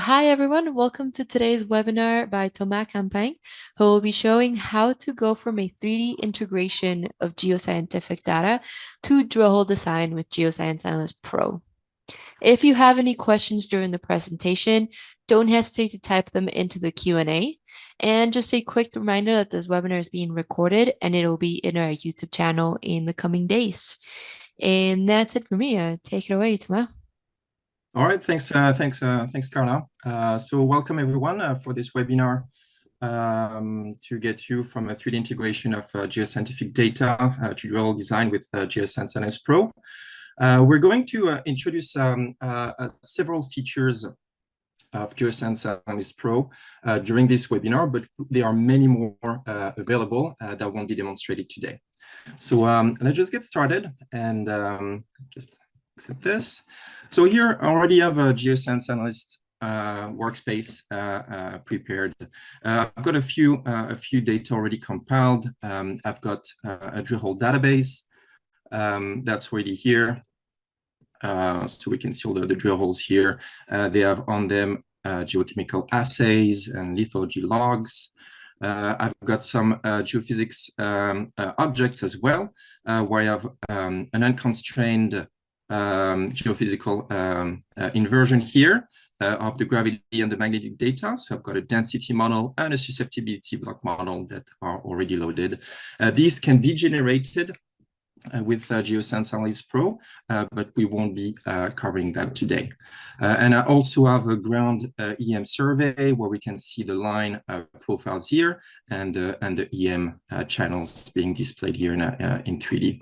Hi everyone, welcome to today's webinar by Thomas Campagne, who will be showing how to go from a 3D integration of geoscientific data to drill hole design with Geoscience Analyst Pro. If you have any questions during the presentation, don't hesitate to type them into the Q&A. And just a quick reminder that this webinar is being recorded and it will be in our YouTube channel in the coming days. And that's it for me. Take it away, Thomas. All right, thanks, Carla. So welcome everyone for this webinar to get you from a 3D integration of geoscientific data to drill design with Geoscience ANALYST Pro. We're going to introduce several features of Geoscience ANALYST Pro during this webinar, but there are many more available that won't be demonstrated today. So let's just get started and just accept this. So here I already have a Geoscience Analyst workspace prepared. I've got a few data already compiled. I've got a drill hole database that's already here. So we can see all the drill holes here. They have on them geochemical assays and lithology logs. I've got some geophysics objects as well, where I have an unconstrained geophysical inversion here of the gravity and the magnetic data. So I've got a density model and a susceptibility block model that are already loaded. These can be generated with Geoscience ANALYST Pro, but we won't be covering that today. And I also have a ground EM survey where we can see the line profiles here and the EM channels being displayed here in 3D.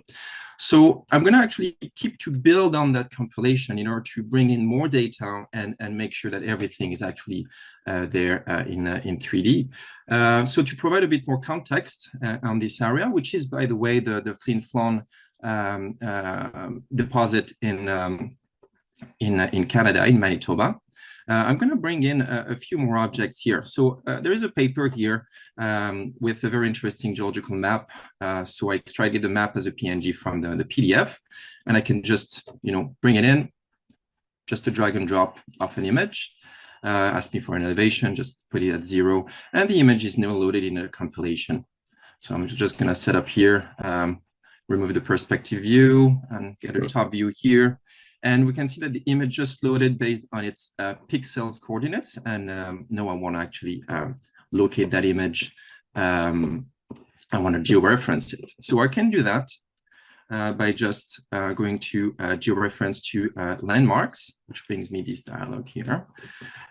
So I'm going to actually keep to build on that compilation in order to bring in more data and make sure that everything is actually there in 3D. So to provide a bit more context on this area, which is, by the way, the Flin Flon deposit in Canada, in Manitoba. I'm going to bring in a few more objects here. So there is a paper here with a very interesting geological map. So I extracted the map as a PNG from the PDF, and I can just bring it in, just a drag and drop of an image. Ask me for an elevation, just put it at 0, and the image is now loaded in a compilation. So I'm just going to set up here, remove the perspective view, and get a top view here. And we can see that the image just loaded based on its pixels coordinates. And now I want to actually locate that image. I want to georeference it. So I can do that by just going to georeference to landmarks, which brings me this dialog here.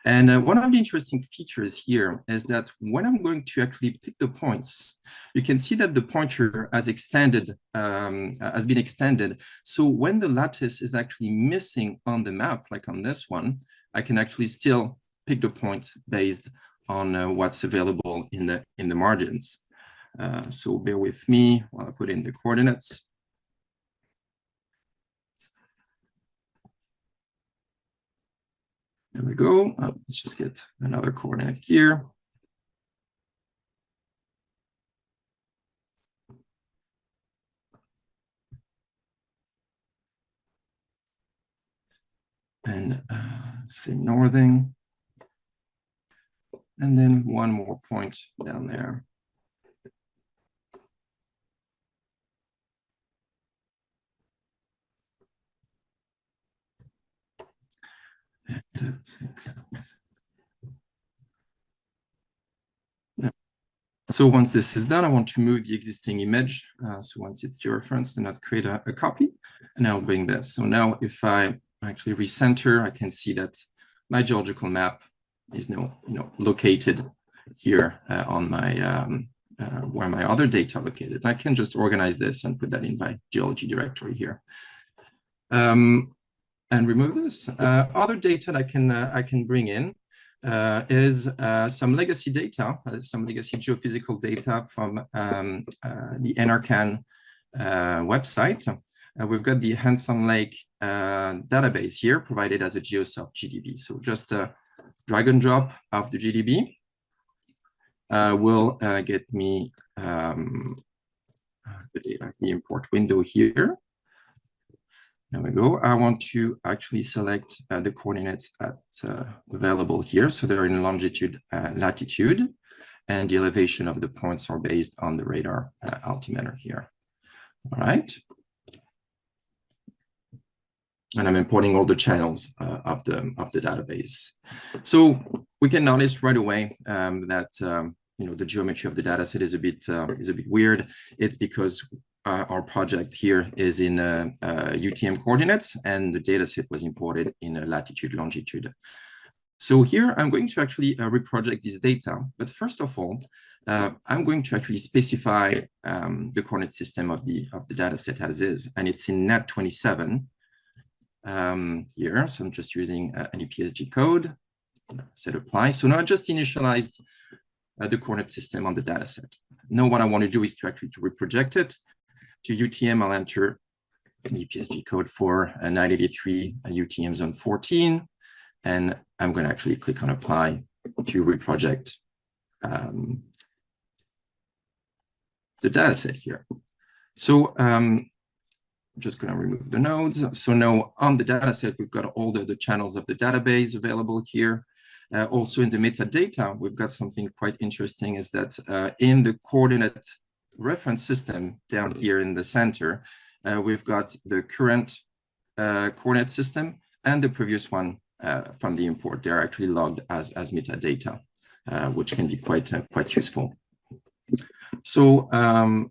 And one of the interesting features here is that when I'm going to actually pick the points, you can see that the pointer has been extended. So when the lattice is actually missing on the map, like on this one, I can actually still pick the point based on what's available in the margins. So bear with me while I put in the coordinates. There we go. Let's just get another coordinate here. And say northing. And then one more point down there. And, 6. So once this is done, I want to move the existing image. So once it's georeferenced, then I'll create a copy, and I'll bring this. So now if I actually recenter, I can see that my geological map is now located here on my where my other data are located. I can just organize this and put that in my geology directory here. And remove this. Other data that I can bring in is some legacy data, some legacy geophysical data from the NRCan website. We've got the Hanson Lake database here provided as a GeoSoft GDB. So just a drag and drop of the GDB will get me the import window here. There we go. I want to actually select the coordinates available here. So they're in longitude, latitude, and the elevation of the points are based on the radar altimeter here. All right. And I'm importing all the channels of the database. So we can notice right away that the geometry of the data set is a bit weird. It's because our project here is in UTM coordinates, and the data set was imported in latitude, longitude. So here I'm going to actually reproject this data. But first of all, I'm going to actually specify the coordinate system of the data set as is, and it's in NAT 27 here. So I'm just using an EPSG code, set apply. So now I just initialized the coordinate system on the data set. Now what I want to do is to actually reproject it. To UTM, I'll enter the EPSG code for 983 UTM zone 14. And I'm going to actually click on apply to reproject the data set here. So I'm just going to remove the nodes. So now on the data set, we've got all the channels of the database available here. Also in the metadata, we've got something quite interesting, is that in the coordinate reference system down here in the center, we've got the current coordinate system and the previous one from the import. They're actually logged as metadata, which can be quite useful. So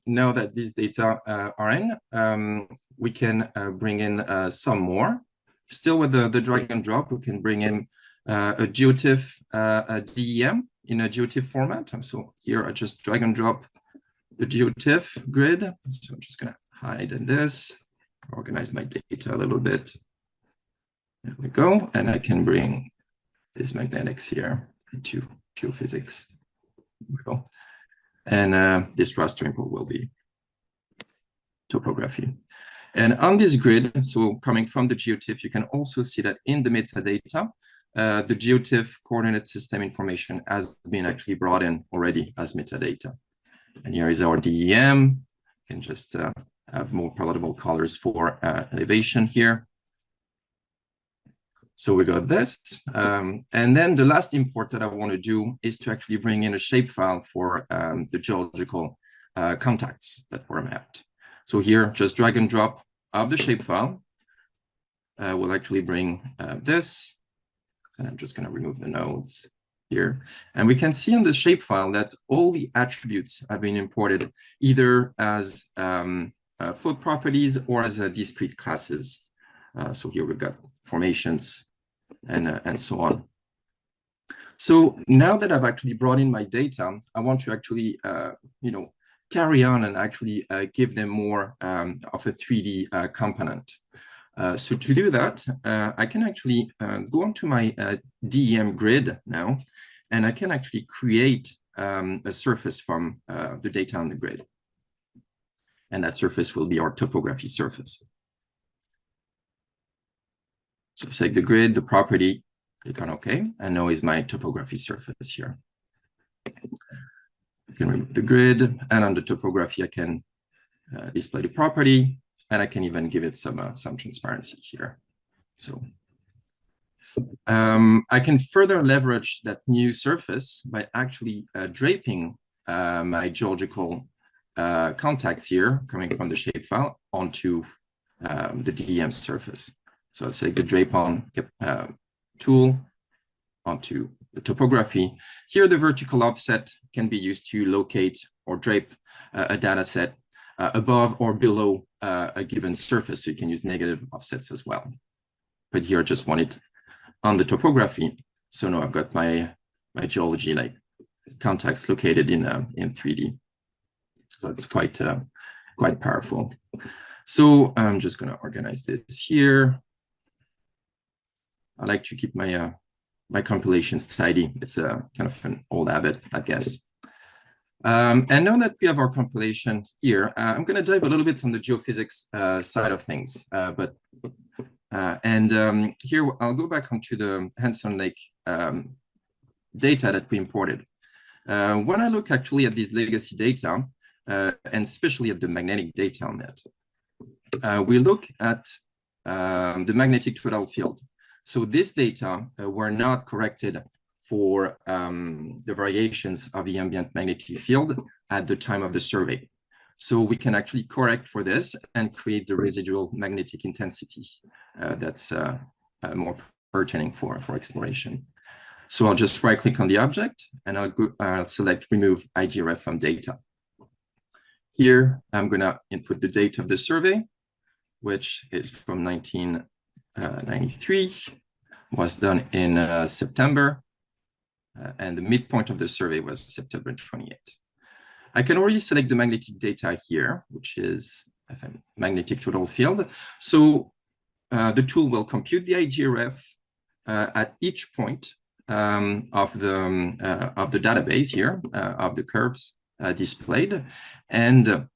now that these data are in, we can bring in some more. Still with the drag and drop, we can bring in a geotiff a DEM in a geotiff format. And so here I just drag and drop the geotiff grid. So I'm just going to hide in this, organize my data a little bit. There we go. And I can bring these magnetics here into geophysics. There we go. And this raster import will be topography. And on this grid, so coming from the geotiff, you can also see that in the metadata, the geotiff coordinate system information has been actually brought in already as metadata. And here is our DEM. You can just have more palatable colors for elevation here. So we got this. And then the last import that I want to do is to actually bring in a shapefile for the geological contacts that were mapped. So here, just drag and drop of the shapefile. We'll actually bring this. And I'm just going to remove the nodes here. And we can see on the shapefile that all the attributes have been imported either as float properties or as discrete classes. So here we've got formations and so on. So now that I've actually brought in my data, I want to actually, carry on and actually give them more of a 3D component. So to do that, I can actually go onto my DEM grid now, and I can actually create a surface from the data on the grid. And that surface will be our topography surface. So select the grid, the property, click on OK, and now is my topography surface here. I can remove the grid, and on the topography, I can display the property, and I can even give it some transparency here. So I can further leverage that new surface by actually draping my geological contacts here coming from the shapefile onto the DEM surface. So I'll say the drape on tool onto the topography. Here, the vertical offset can be used to locate or drape a data set above or below a given surface. So you can use negative offsets as well. But here I just want it on the topography. So now I've got my geology like contacts located in 3D. So that's quite powerful. So I'm just going to organize this here. I like to keep my my compilations tidy. It's a kind of an old habit, I guess. And now that we have our compilation here, I'm going to dive a little bit on the geophysics side of things. Here I'll go back onto the Hanson Lake data that we imported. When I look actually at these legacy data, and especially at the magnetic data on that, we look at the magnetic total field. So this data were not corrected for the variations of the ambient magnetic field at the time of the survey. So we can actually correct for this and create the residual magnetic intensity that's more pertinent for exploration. So I'll just right-click on the object, and I'll select Remove IGRF from Data. Here, I'm going to input the date of the survey, which is from 1993, was done in September, and the midpoint of the survey was September 28. I can already select the magnetic data here, which is magnetic total field. So the tool will compute the IGRF at each point of the database here, of the curves displayed, and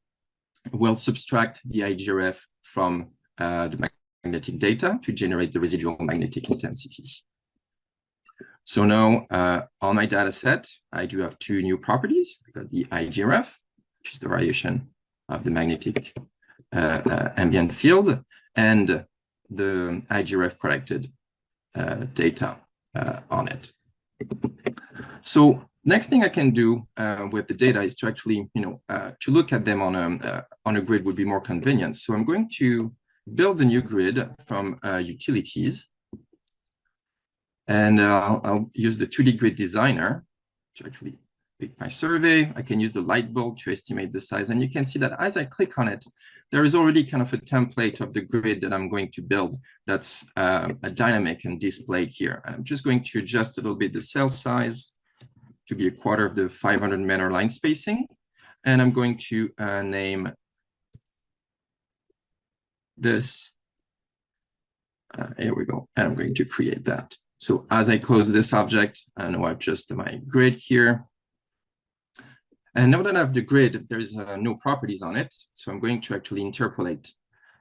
will subtract the IGRF from the magnetic data to generate the residual magnetic intensity. So now on my data set, I do have two new properties. I got the IGRF, which is the variation of the magnetic ambient field, and the IGRF corrected data on it. So next thing I can do with the data is to actually, to look at them on a grid would be more convenient. So I'm going to build a new grid from utilities. And I'll use the 2D grid designer to actually pick my survey. I can use the light bulb to estimate the size. And you can see that as I click on it, there is already kind of a template of the grid that I'm going to build that's a dynamic and displayed here. I'm just going to adjust a little bit the cell size to be a quarter of the 500 meter line spacing. And I'm going to name this. Here we go. And I'm going to create that. So as I close this object, I know I've just my grid here. And now that I have the grid, there's no properties on it. So I'm going to actually interpolate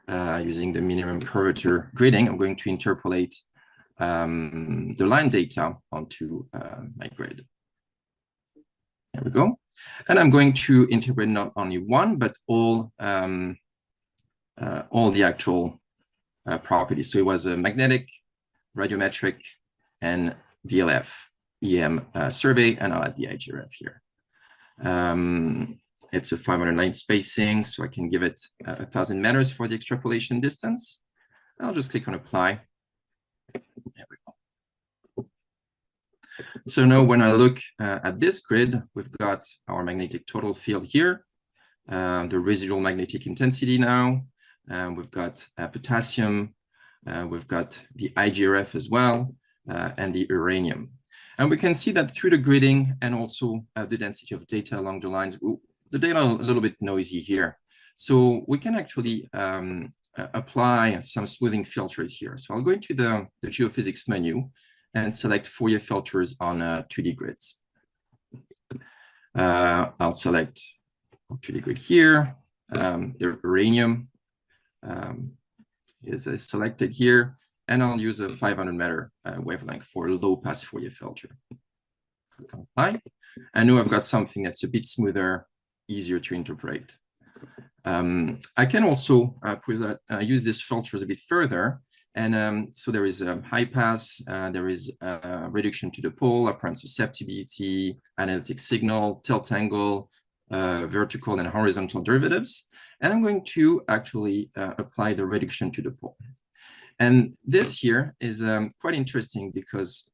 using the minimum curvature gridding. I'm going to interpolate the line data onto my grid. There we go. And I'm going to interpret not only one, but all the actual properties. So it was a magnetic, radiometric, and VLF EM survey, and I'll add the IGRF here. It's a 500 line spacing, so I can give it 1,000 meters for the extrapolation distance. I'll just click on apply. There we go. So now when I look at this grid, we've got our magnetic total field here, the residual magnetic intensity now, we've got potassium, we've got the IGRF as well, and the uranium. And we can see that through the gridding and also the density of data along the lines, the data are a little bit noisy here. So we can actually apply some smoothing filters here. So I'll go into the geophysics menu and select Fourier filters on 2D grids. I'll select 2D grid here. The uranium is selected here. And I'll use a 500 meter wavelength for a low pass Fourier filter. Click on apply. I know I've got something that's a bit smoother, easier to interpret. I can also use these filters a bit further. And so there is a high pass, there is a reduction to the pole, apparent susceptibility, analytic signal, tilt angle, vertical and horizontal derivatives. And I'm going to actually apply the reduction to the pole. And this here is quite interesting because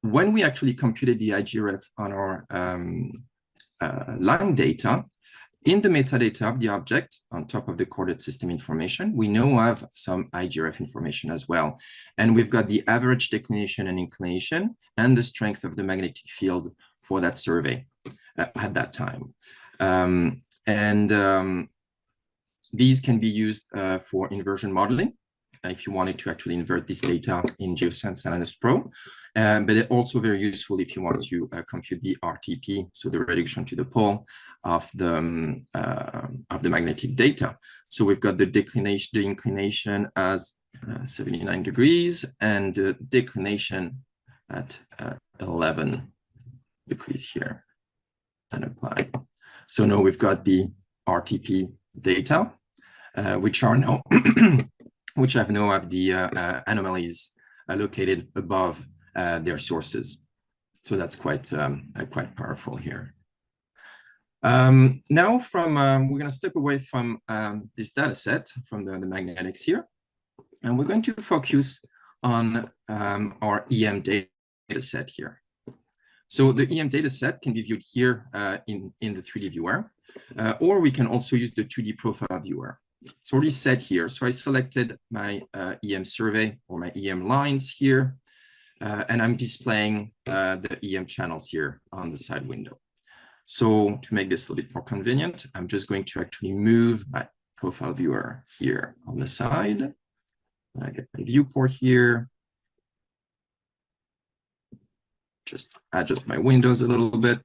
when we actually computed the IGRF on our line data, in the metadata of the object, on top of the coordinate system information, we now have some IGRF information as well. And we've got the average declination and inclination and the strength of the magnetic field for that survey at that time. These can be used for inversion modeling if you wanted to actually invert this data in Geoscience ANALYST Pro, but it's also very useful if you want to compute the RTP, so the reduction to the pole of the magnetic data. So we've got the declination, the inclination as 79 degrees, and the declination at 11 degrees here, and apply. So now we've got the RTP data, which are now which have now have the anomalies located above their sources. So that's quite powerful here. Now we're going to step away from this data set, from the magnetics here, and we're going to focus on our EM data set here. So the EM data set can be viewed here in the 3D viewer, or we can also use the 2D profile viewer. It's already set here. So I selected my EM survey or my EM lines here, and I'm displaying the EM channels here on the side window. So to make this a little bit more convenient, I'm just going to actually move my profile viewer here on the side. I get my viewport here. Just adjust my windows a little bit.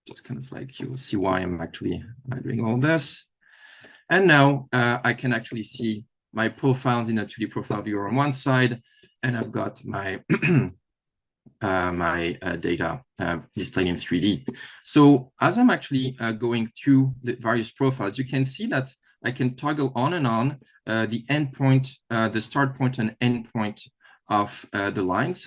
Just kind of like, you'll see why I'm actually doing all this. And now I can actually see my profiles in the 2D profile viewer on one side, and I've got my data displayed in 3D. So as I'm actually going through the various profiles, you can see that I can toggle on and on the endpoint, the start point and end point of the lines.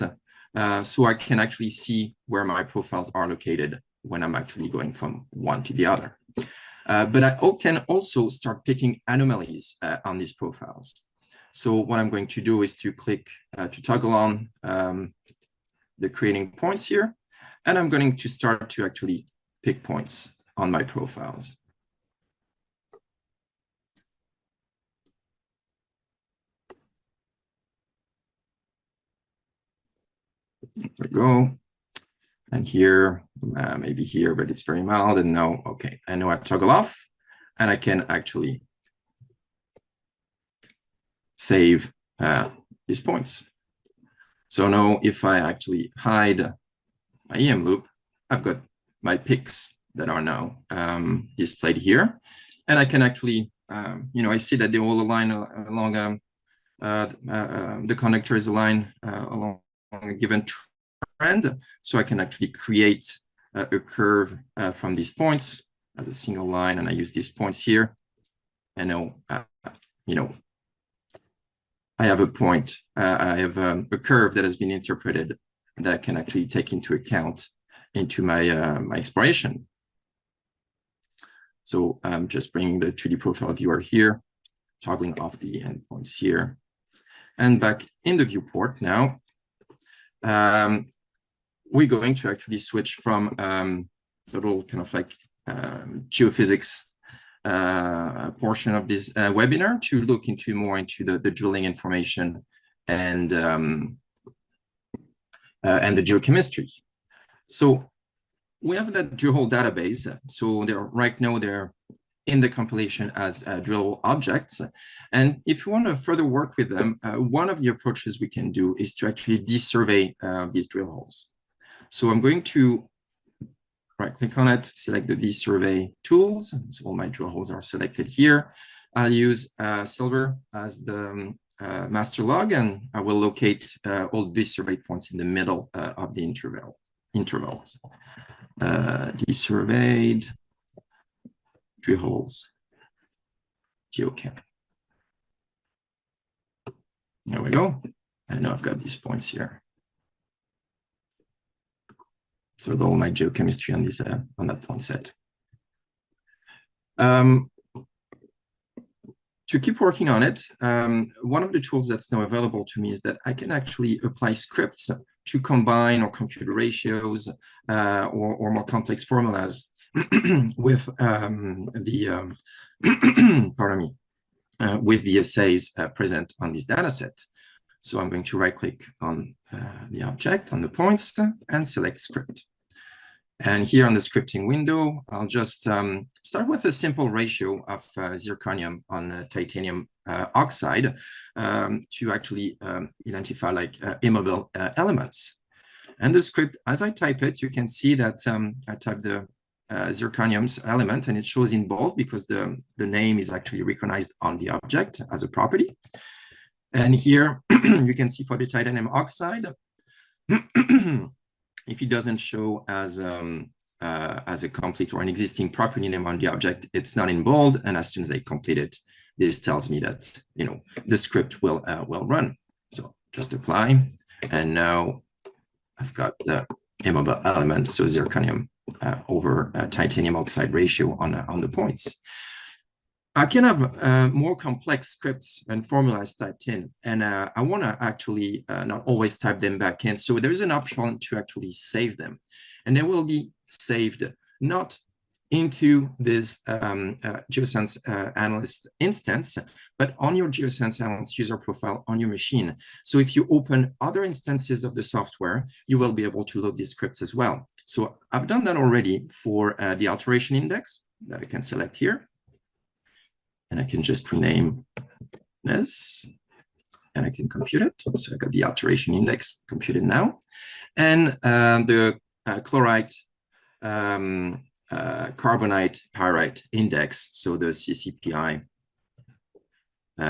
So I can actually see where my profiles are located when I'm actually going from one to the other. But I can also start picking anomalies on these profiles. So what I'm going to do is to click to toggle on the creating points here, and I'm going to start to actually pick points on my profiles. There we go. And here, maybe here, but it's very mild. And now, okay, I know I toggle off, and I can actually save these points. So now if I actually hide my EM loop, I've got my picks that are now displayed here. And I can actually, I see that they all align along, the conductors align along a given trend. So I can actually create a curve from these points as a single line, and I use these points here. And now, I have a point, I have a curve that has been interpreted that I can actually take into account into my, my exploration. So I'm just bringing the 2D profile viewer here, toggling off the endpoints here. And back in the viewport now, we're going to actually switch from the little kind of like geophysics portion of this webinar to look into more into the drilling information and the geochemistry. So we have that drillhole database. So right now they're in the compilation as drill objects. And if you want to further work with them, one of the approaches we can do is to actually desurvey these drill holes. So I'm going to right-click on it, select the desurvey tools. So all my drill holes are selected here. I'll use silver as the master log, and I will locate all desurveyed points in the middle of the intervals. Desurveyed drill holes, geochem. There we go. And now I've got these points here. So all my geochemistry on this on that point set. To keep working on it, one of the tools that's now available to me is that I can actually apply scripts to combine or compute ratios or more complex formulas with the pardon me, with the assays present on this data set. So I'm going to right-click on the object, on the points, and select script. And here on the scripting window, I'll just start with a simple ratio of zirconium on titanium oxide to actually identify like immobile elements. And the script, as I type it, you can see that I type the zirconium's element, and it shows in bold because the name is actually recognized on the object as a property. And here you can see for the titanium oxide, if it doesn't show as a complete or an existing property name on the object, it's not in bold. And as soon as I complete it, this tells me that, the script will run. So just apply. And now I've got the immobile element, so zirconium over titanium oxide ratio on the points. I can have more complex scripts and formulas typed in, and I want to actually not always type them back in. So there's an option to actually save them, and they will be saved not into this Geoscience Analyst instance, but on your Geoscience Analyst user profile on your machine. So if you open other instances of the software, you will be able to load these scripts as well. So I've done that already for the alteration index that I can select here. And I can just rename this, and I can compute it. So I got the alteration index computed now. And the chlorite, carbonite, pyrite index, so the CCPI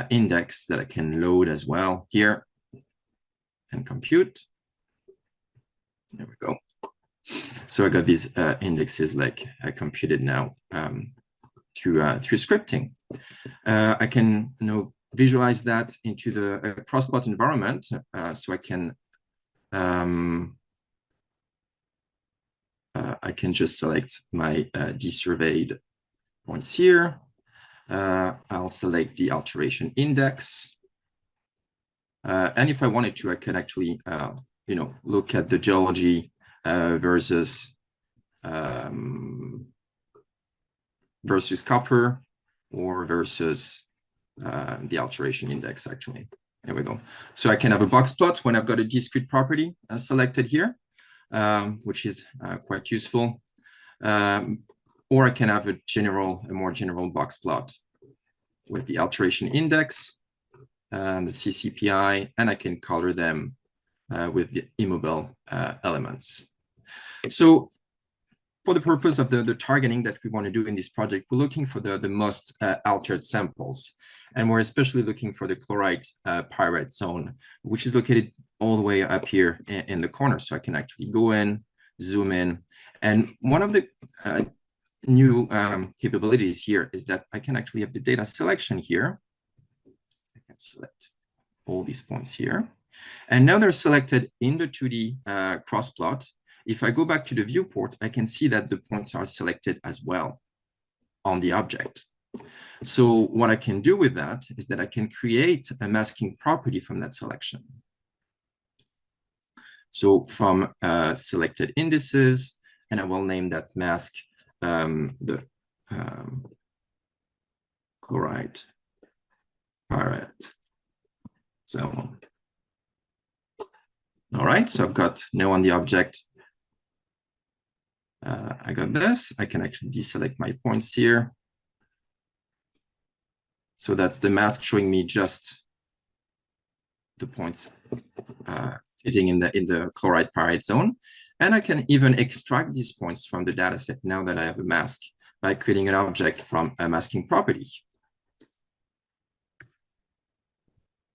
index that I can load as well here and compute. There we go. So I got these indexes like computed now through scripting. I can visualize that into the crossplot environment, so I can just select my desurveyed points here. I'll select the alteration index, and if I wanted to, I can actually look at the geology versus copper, or versus the alteration index, actually. There we go. So I can have a box plot when I've got a discrete property selected here, which is quite useful. Or I can have a more general box plot with the alteration index, the CCPI, and I can color them with the immobile elements. So for the purpose of the targeting that we want to do in this project, we're looking for the most altered samples. And we're especially looking for the chlorite pyrite zone, which is located all the way up here in the corner. So I can actually go in, zoom in. And one of the new capabilities here is that I can actually have the data selection here. I can select all these points here. And now they're selected in the 2D crossplot. If I go back to the viewport, I can see that the points are selected as well on the object. So what I can do with that is that I can create a masking property from that selection. So from selected indices, and I will name that mask the chlorite pyrite zone. All right, so I've got now on the object, I got this. I can actually deselect my points here. So that's the mask showing me just the points fitting in the chlorite pyrite zone. And I can even extract these points from the dataset now that I have a mask by creating an object from a masking property.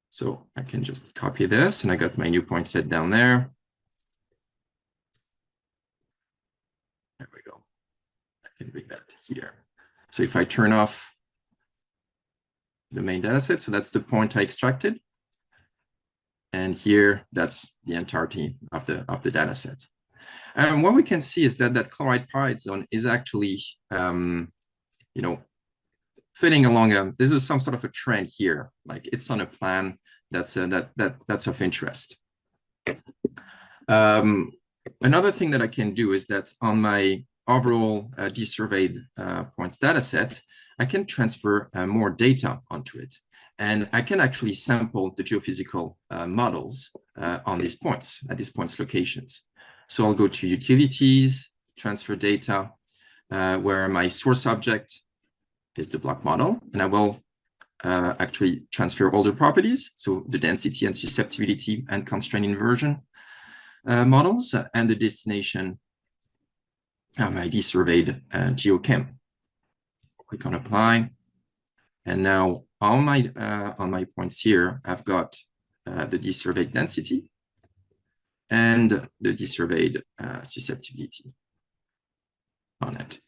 So I can just copy this, and I got my new point set down there. There we go. I can bring that here. So if I turn off the main data set, so that's the point I extracted. And here, that's the entirety of the data set. And what we can see is that that chlorite pyrite zone is actually, fitting along this is some sort of a trend here. Like it's on a plan that's of interest. Another thing that I can do is that on my overall desurveyed points data set, I can transfer more data onto it. And I can actually sample the geophysical models on these points, at these points locations. So I'll go to utilities, transfer data, where my source object is the block model. And I will actually transfer all the properties. So the density and susceptibility and constraint inversion models, and the destination, my desurveyed geochem. Click on apply. And now on my points here, I've got the desurveyed density and the desurveyed susceptibility on it.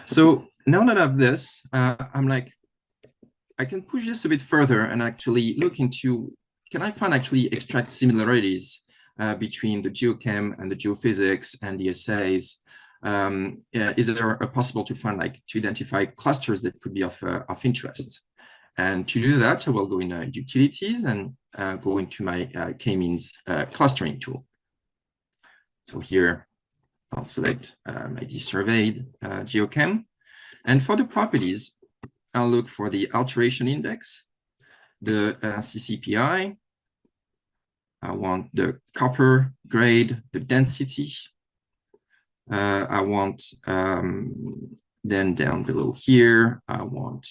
So now that I have this, I'm like, I can push this a bit further and actually look into, can I find actually extract similarities between the geochem and the geophysics and the assays? Is there possible to find, like, to identify clusters that could be of interest? And to do that, I will go in utilities and go into my k-means clustering tool. So here, I'll select my desurveyed geochem. And for the properties, I'll look for the alteration index, the CCPI. I want the copper grade, the density. I want, then down below here, I want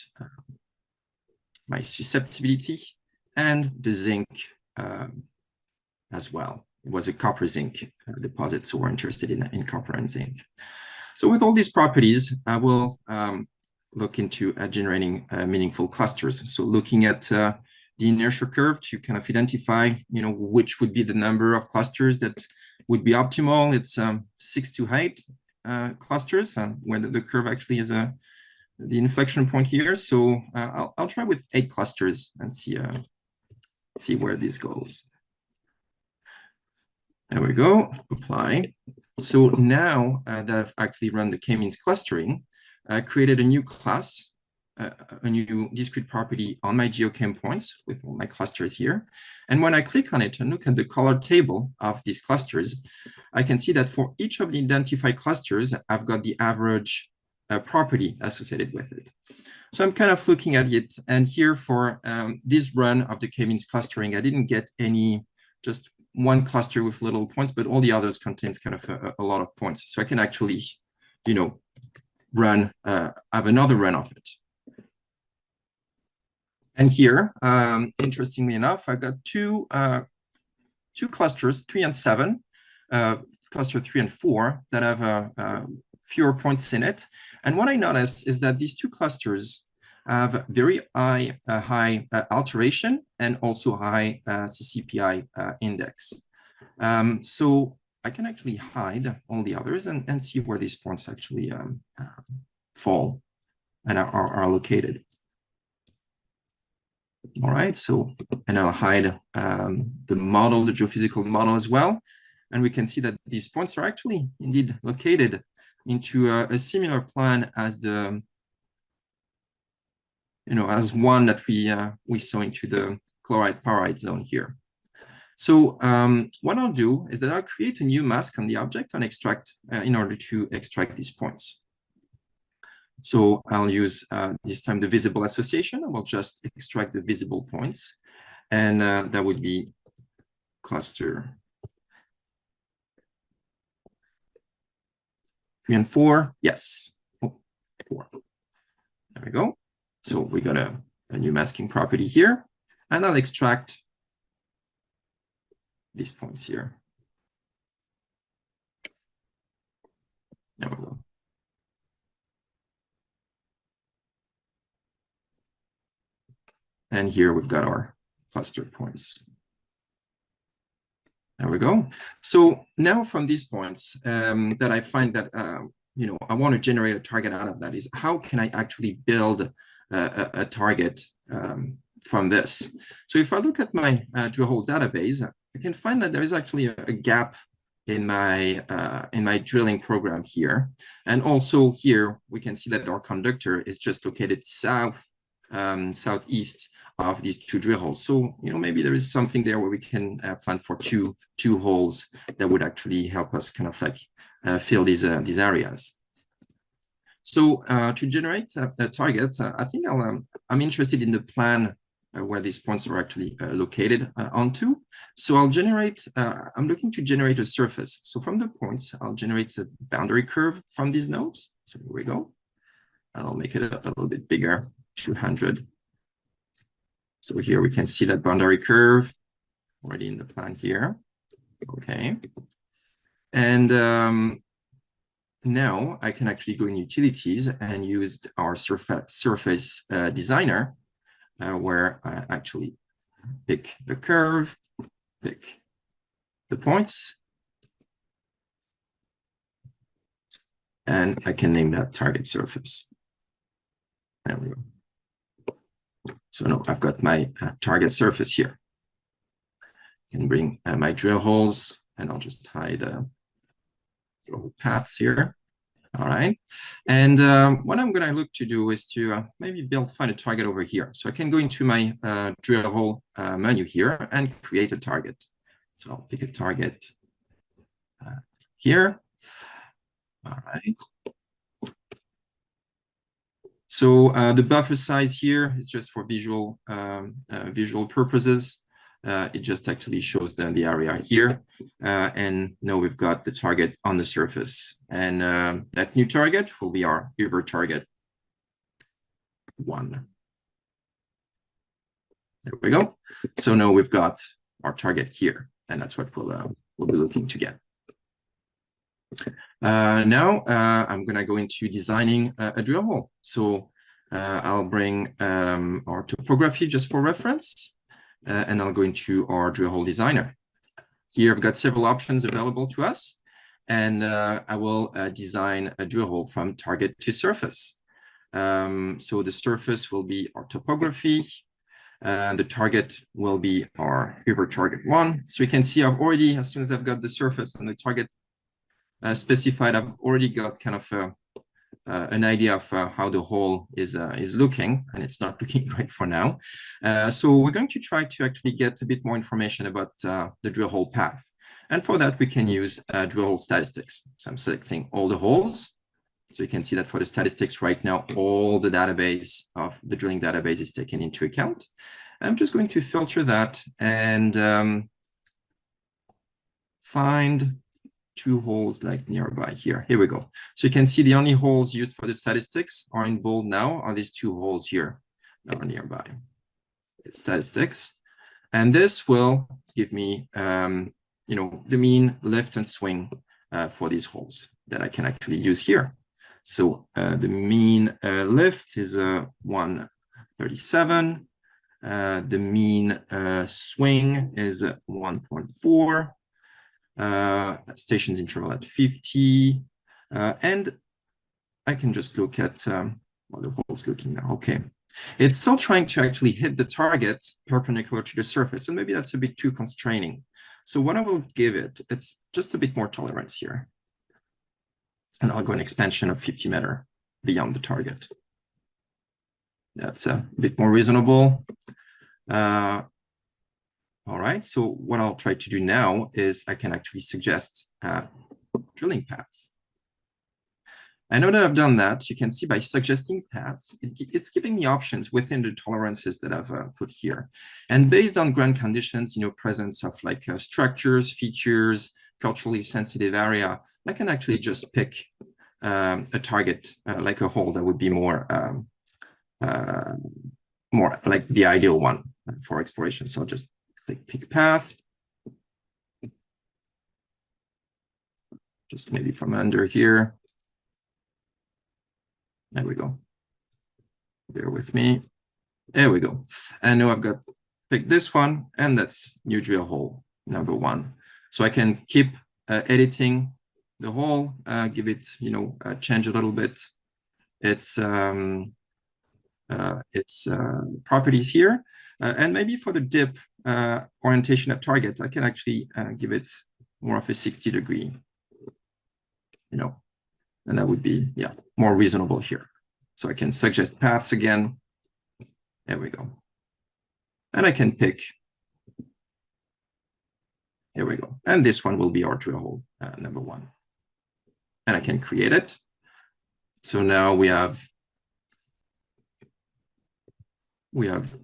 my susceptibility and the zinc as well. It was a copper zinc deposit, so we're interested in copper and zinc. So with all these properties, I will look into generating meaningful clusters. So looking at the inertia curve to kind of identify, which would be the number of clusters that would be optimal. It's 6 to 8 clusters, where the curve actually is the inflection point here. So I'll try with 8 clusters and see where this goes. There we go, apply. So now that I've actually run the k-means clustering, I created a new class, a new discrete property on my geochem points with all my clusters here. And when I click on it and look at the color table of these clusters, I can see that for each of the identified clusters, I've got the average property associated with it. So I'm kind of looking at it. And here for this run of the k-means clustering, I didn't get any, just one cluster with little points, but all the others contains kind of a lot of points. So I can actually, run, have another run of it. And here, interestingly enough, I got two clusters, 3 and 7, cluster 3 and 4, that have fewer points in it. And what I noticed is that these two clusters have very high alteration and also high CCPI index. So I can actually hide all the others and see where these points actually fall and are located. All right, so, and I'll hide the model, the geophysical model as well. And we can see that these points are actually indeed located into a similar plan as the, as one that we saw into the chloride pyrite zone here. So what I'll do is that I'll create a new mask on the object and extract in order to extract these points. So I'll use this time the visible association. I will just extract the visible points, and that would be cluster 3 and 4. Yes, 4. There we go. So we got a new masking property here, and I'll extract these points here. There we go. And here we've got our cluster points. There we go. So now from these points that I find that, I want to generate a target out of that is how can I actually build a target from this? So if I look at my drillhole database, I can find that there is actually a gap in my drilling program here. And also here, we can see that our conductor is just located southeast of these 2 drill holes. So, maybe there is something there where we can plan for two holes that would actually help us kind of like fill these areas. So to generate a target, I think I'm interested in the plan where these points are actually located onto. So I'll generate, I'm looking to generate a surface. So from the points, I'll generate a boundary curve from these nodes. So here we go. And I'll make it a little bit bigger, 200. So here we can see that boundary curve already in the plan here. Okay. And now I can actually go in utilities and use our surface designer, where I actually pick the curve, pick the points, and I can name that target surface. There we go. So now I've got my target surface here. I can bring my drill holes, and I'll just hide drill paths here. All right. And what I'm going to look to do is to maybe find a target over here. So I can go into my drill hole menu here and create a target. So I'll pick a target here. All right. So the buffer size here is just for visual purposes. It just actually shows the area here. And now we've got the target on the surface. And that new target will be our Uber target 1. There we go. So now we've got our target here. And that's what we'll be looking to get. Now I'm going to go into designing a drill hole. So I'll bring our topography just for reference. And I'll go into our drill hole designer. Here I've got several options available to us, and I will design a drill hole from target to surface. So the surface will be our topography. The target will be our Uber target 1. So you can see I've already, as soon as I've got the surface and the target specified, I've already got kind of an idea of how the hole is looking, and it's not looking great for now. So we're going to try to actually get a bit more information about the drill hole path. And for that, we can use drill hole statistics. So I'm selecting all the holes. So you can see that for the statistics right now, all the database of the drilling database is taken into account. I'm just going to filter that and find 2 holes like nearby here. Here we go. So you can see the only holes used for the statistics are in bold now are these 2 holes here that are nearby. It's statistics. And this will give me, the mean lift and swing for these holes that I can actually use here. So the mean lift is 137. The mean swing is 1.4. Stations interval at 50, and I can just look at what the hole's looking now. Okay, it's still trying to actually hit the target perpendicular to the surface, and maybe that's a bit too constraining. So what I will give it, it's just a bit more tolerance here, and I'll go an expansion of 50 meters beyond the target. That's a bit more reasonable. All right, so what I'll try to do now is I can actually suggest drilling paths. I know that I've done that. You can see by suggesting paths, it's giving me options within the tolerances that I've put here. And based on ground conditions, presence of like structures, features, culturally sensitive area, I can actually just pick a target, like a hole that would be more like the ideal one for exploration. So I'll just pick path, just maybe from under here. There we go. Bear with me. There we go. And now I've got pick this one, and that's new drill hole number 1. So I can keep editing the hole, give it, change a little bit its properties here, and maybe for the dip orientation at target, I can actually give it more of a 60-degree, and that would be, more reasonable here. So I can suggest paths again. There we go. And I can pick, here we go. And this one will be our drill hole number 1. And I can create it. So now we have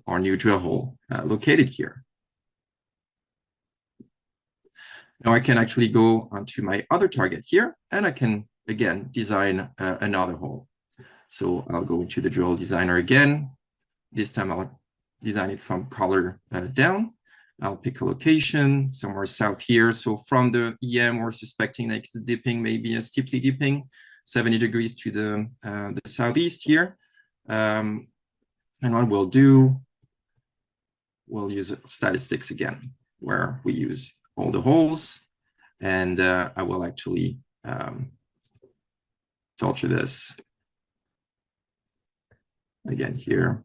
our new drill hole located here. Now I can actually go onto my other target here, and I can, again, design another hole. So I'll go into the drill designer again. This time I'll design it from color down. I'll pick a location somewhere south here. So from the EM, we're suspecting like it's dipping, maybe a steeply dipping, 70 degrees to the southeast here. And what we'll do, we'll use statistics again, where we use all the holes, and I will actually filter this again here.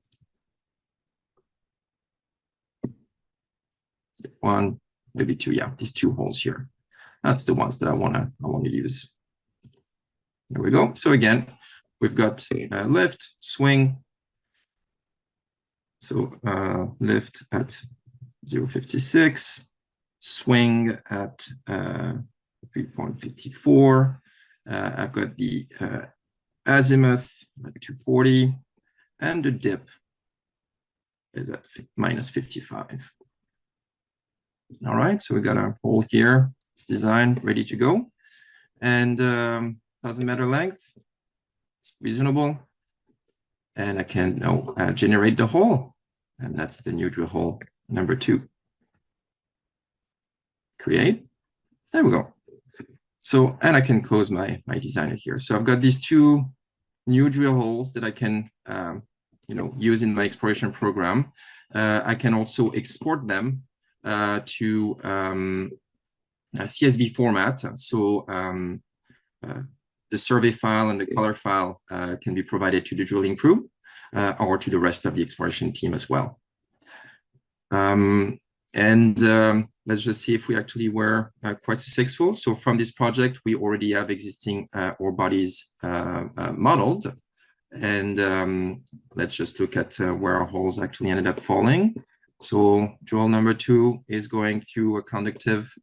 one, maybe two. Yeah, these two holes here. That's the ones that I want to use. There we go. So again, we've got lift, swing. So lift at 0.56, swing at 3.54. I've got the azimuth at 240, and the dip is at minus 55. All right, so we got our hole here. It's designed, ready to go. And 1,000-meter length, it's reasonable. And I can now generate the hole. And that's the new drill hole number 2. Create. There we go. So, and I can close my designer here. So I've got these 2 new drill holes that I can use in my exploration program. I can also export them to a CSV format. So the survey file and the color file can be provided to the drilling crew or to the rest of the exploration team as well. Let's just see if we actually were quite successful. So from this project, we already have existing ore bodies modeled. And let's just look at where our holes actually ended up falling. So drill number 2 is going through a conductive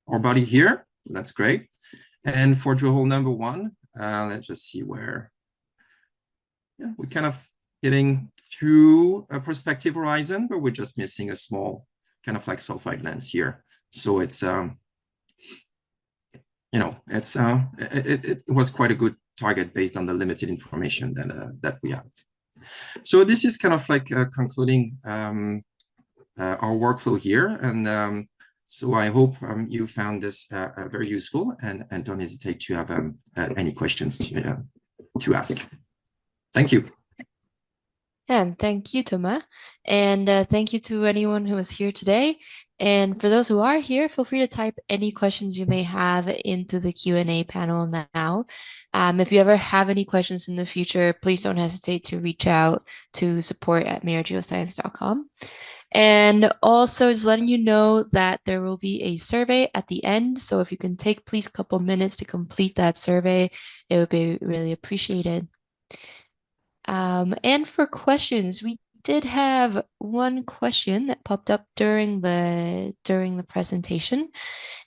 ore body here. That's great. And for drill hole number 1, let's just see where we're kind of hitting through a prospective horizon, but we're just missing a small kind of like sulfide lens here. So it's, it was quite a good target based on the limited information that we have. So this is kind of like concluding our workflow here. And so I hope you found this very useful, and don't hesitate to have any questions to ask. Thank you. And thank you, Thomas. And thank you to anyone who was here today. And for those who are here, feel free to type any questions you may have into the Q&A panel now. If you ever have any questions in the future, please don't hesitate to reach out to support@mirageoscience.com. And also just letting you know that there will be a survey at the end. So if you can take please a couple minutes to complete that survey, it would be really appreciated. And for questions, we did have one question that popped up during the presentation,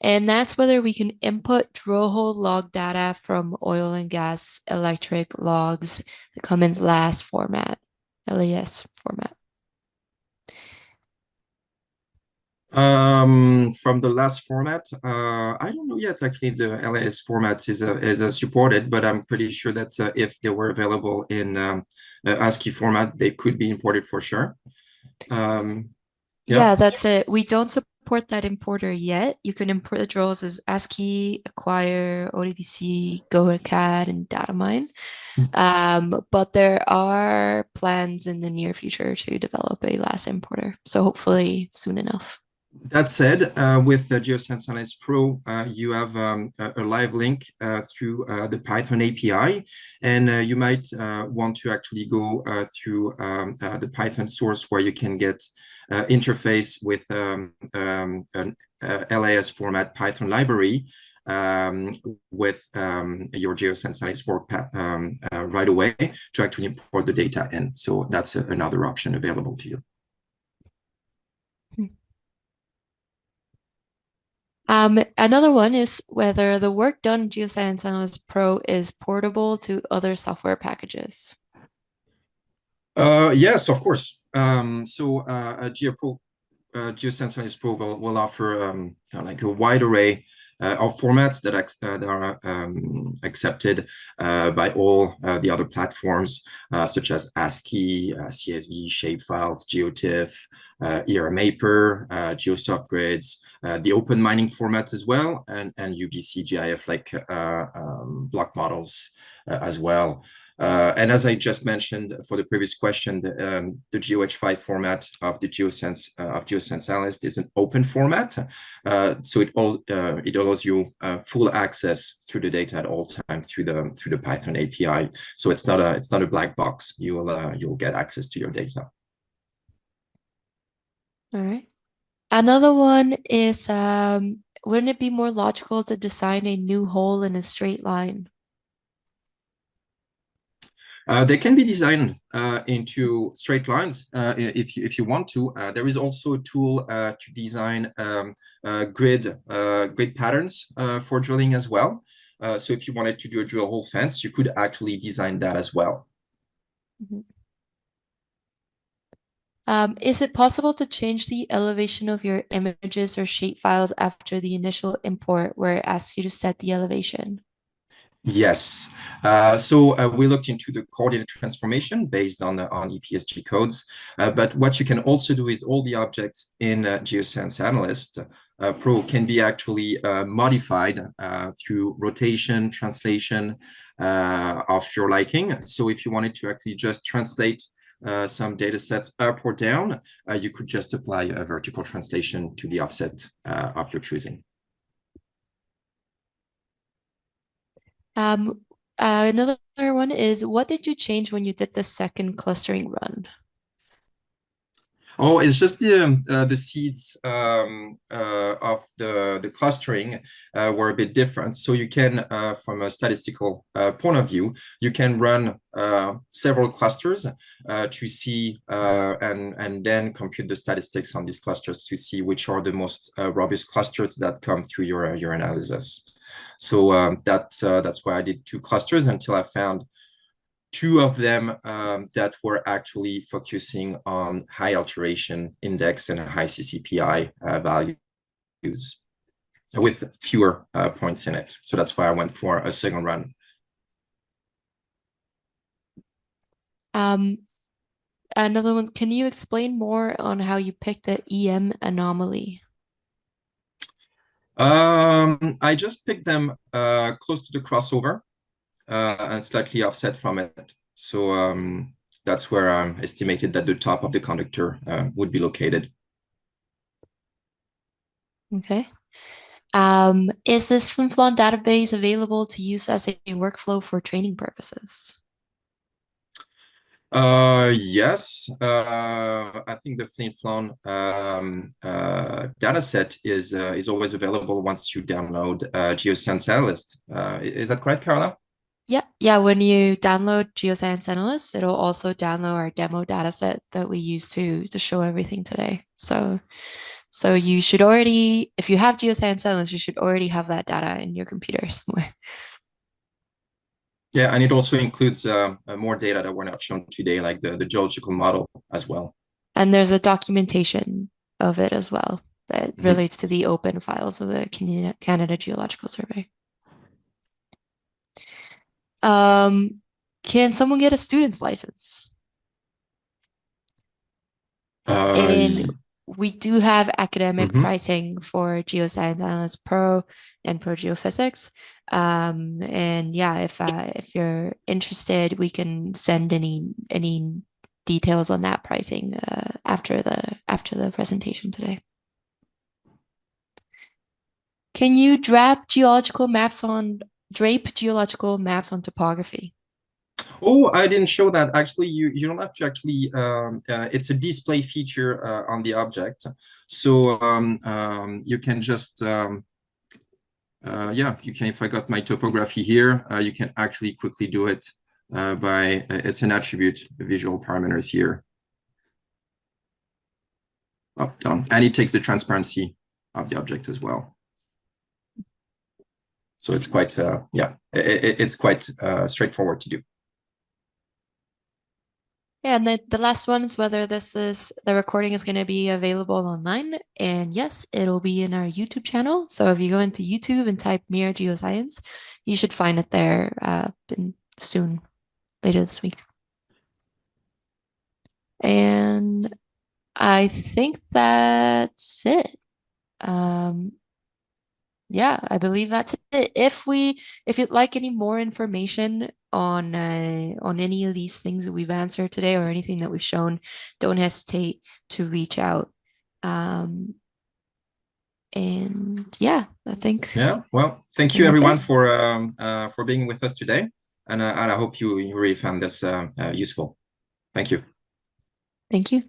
and that's whether we can input drill hole log data from oil and gas electric logs that come in LAS format, LAS format. From the last format, I don't know yet. Actually, the LAS format is supported, but I'm pretty sure that if they were available in ASCII format, they could be imported for sure. Yeah, that's it. We don't support that importer yet. You can import the drills as ASCII, Acquire, ODBC, GoCAD, and Datamine. But there are plans in the near future to develop a LAS importer, so hopefully soon enough. That said, with the Geoscience ANALYST Pro, you have a live link through the Python API, and you might want to actually go through the Python source where you can get interface with an LAS format Python library with your Geoscience ANALYST work right away to actually import the data in. So that's another option available to you. Another one is whether the work done in Geoscience Analyst Pro is portable to other software packages. Yes, of course. Geoscience ANALYST Pro will offer like a wide array of formats that are accepted by all the other platforms, such as ASCII, CSV, shapefiles, GeoTIFF, ERMaper, GeoSoft grids, the open mining format as well, and UBC GIF like block models as well. And as I just mentioned for the previous question, the GeoH5 format of the Geoscience Analyst is an open format, so it allows you full access through the data at all time through the Python API. So it's not a black box. You'll get access to your data. All right. Another one is, wouldn't it be more logical to design a new hole in a straight line? They can be designed into straight lines if you want to. There is also a tool to design grid patterns for drilling as well. So if you wanted to do a drill hole fence, you could actually design that as well. Mhm. Is it possible to change the elevation of your images or shape files after the initial import where it asks you to set the elevation? Yes. So we looked into the coordinate transformation based on EPSG codes. But what you can also do is all the objects in Geoscience Analyst Pro can be actually modified through rotation, translation of your liking. So if you wanted to actually just translate some data sets up or down, you could just apply a vertical translation to the offset of your choosing. Um, Another one is, what did you change when you did the second clustering run? Oh, it's just the seeds of the clustering were a bit different. So you can, from a statistical point of view, you can run several clusters to see and then compute the statistics on these clusters to see which are the most robust clusters that come through your analysis. So that's why I did 2 clusters until I found 2 of them that were actually focusing on high alteration index and high CCPI values with fewer points in it. So that's why I went for a second run. Um, Another one, can you explain more on how you picked the EM anomaly? I just picked them close to the crossover and slightly offset from it. So that's where I estimated that the top of the conductor would be located. Okay. Is this Flin database available to use as a workflow for training purposes? Yes, I think the Flin-Flon data set is always available once you download Geoscience Analyst. Is that correct, Carla? Yeah. When you download Geoscience Analyst, it'll also download our demo data set that we use to show everything today. So you should already, if you have Geoscience Analyst, you should already have that data in your computer somewhere. Yeah, and it also includes more data that were not shown today, like the geological model as well. And there's a documentation of it as well that Mhm. relates to the open files of the Canada Geological Survey. Um, can someone get a student's license? And Uh, we do have academic mhm. pricing for Geoscience Analyst Pro and Pro Geophysics. And yeah, if you're interested, we can send any details on that pricing after the presentation today. Can you drape geological maps on topography? Oh, I didn't show that. Actually, you don't have to actually, it's a display feature on the object. So you can just, yeah, you can, if I got my topography here, you can actually quickly do it by, it's an attribute, visual parameters here. Up, down. And it takes the transparency of the object as well. So it's quite, yeah, it's quite straightforward to do. Yeah, and the last one is whether the recording is going to be available online. And yes, it'll be in our YouTube channel. So if you go into YouTube and type Mira Geoscience, you should find it there soon, later this week. And I think that's it. Um, yeah, I believe that's it. If you'd like any more information on any of these things that we've answered today or anything that we've shown, don't hesitate to reach out. Um, and yeah, Yeah, well, thank you that's everyone it. for being with us today. And I hope you really found this useful. Thank you. Thank you.